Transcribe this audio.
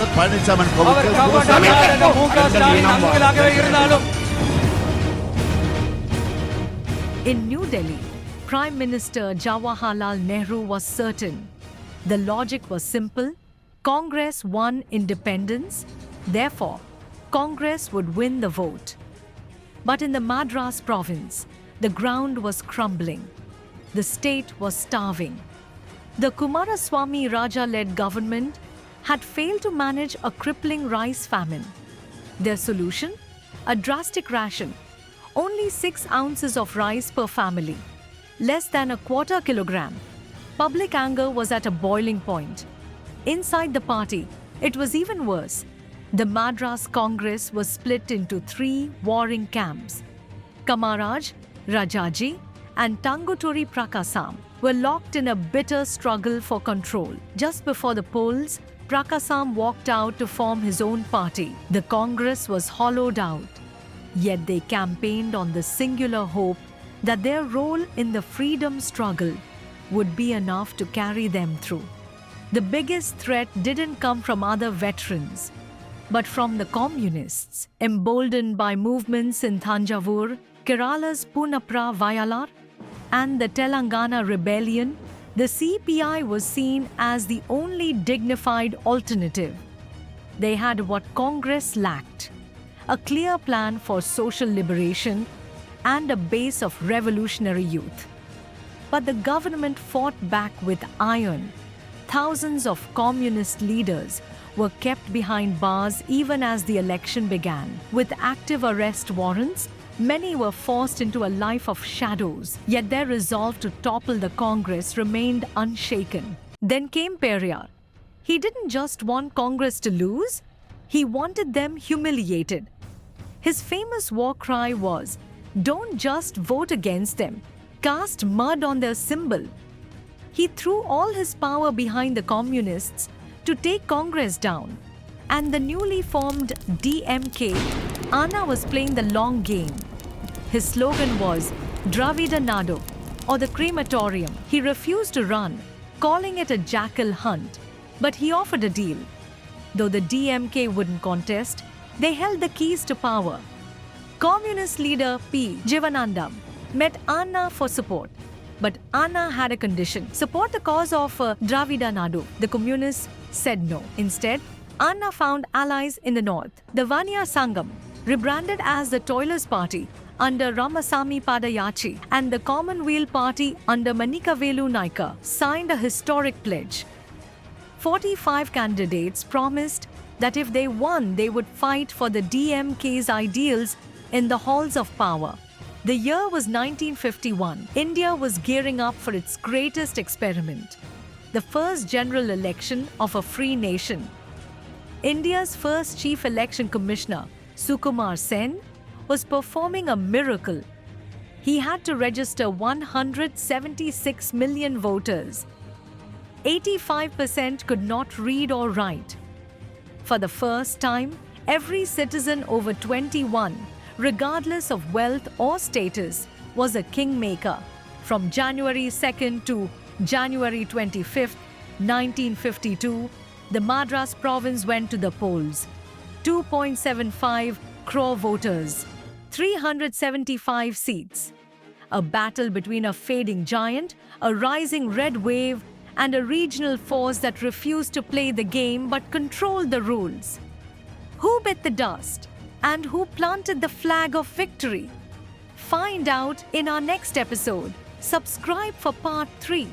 முதலமைச்சர் பழனிசாமி அவர் கபடக்காரர் மு.க. ஸ்டாலின் அங்கலாகவே இருந்தாலும். In New Delhi, Prime Minister Jawaharlal Nehru was certain. The logic was simple. Congress won independence. Therefore, Congress would win the vote. But in the Madras province, the ground was crumbling. The state was starving. The Kumaraswamy Raja-led government had failed to manage a crippling rice famine. Their solution? A drastic ration. Only 6 ounces of rice per family. Less than a quarter kilogram. Public anger was at a boiling point. Inside the party, it was even worse. The Madras Congress was split into 3 warring camps. Kamaraj, Rajaji, and Tanguturi Prakasam were locked in a bitter struggle for control. Just before the polls, Prakasam walked out to form his own party. The Congress was hollowed out. Yet they campaigned on the singular hope that their role in the freedom struggle would be enough to carry them through. The biggest threat didn't come from other veterans, but from the communists. Emboldened by movements in Thanjavur, Kerala's Punapra Vayalar, and the Telangana rebellion, the CPI was seen as the only dignified alternative. They had what Congress lacked: a clear plan for social liberation and a base of revolutionary youth. But the government fought back with iron. Thousands of communist leaders were kept behind bars even as the election began. With active arrest warrants, many were forced into a life of shadows, yet their resolve to topple the Congress remained unshaken. Then came Periyar. He didn't just want Congress to lose, he wanted them humiliated. His famous war cry was, "Don't just vote against them, cast mud on their symbol." He threw all his power behind the communists to take Congress down. And the newly formed DMK, Anna was playing the long game. His slogan was Dravida Nadu, or the crematorium. He refused to run, calling it a jackal hunt. But he offered a deal. Though the DMK wouldn't contest, they held the keys to power. Communist leader P. Jivanandam met Anna for support. But Anna had a condition: support the cause of Dravida Nadu. The communists said no. Instead, Anna found allies in the north. The Vanya Sangam, rebranded as the Toilers Party under Ramasamy Padayachi, and the Commonweal Party under Manikavelu Naika, signed a historic pledge. 45 candidates promised that if they won, they would fight for the DMK's ideals in the halls of power. The year was 1951. India was gearing up for its greatest experiment, the first general election of a free nation. India's first Chief Election Commissioner, Sukumar Sen, was performing a miracle. He had to register 176 million voters. 85% could not read or write. For the first time, every citizen over 21, regardless of wealth or status, was a kingmaker. From January 2nd to January 25th, 1952, the Madras province went to the polls. 2.75 crore voters, 375 seats. A battle between a fading giant, a rising red wave, and a regional force that refused to play the game but controlled the rules. Who bit the dust? And who planted the flag of victory? Find out in our next episode. Subscribe for part 3.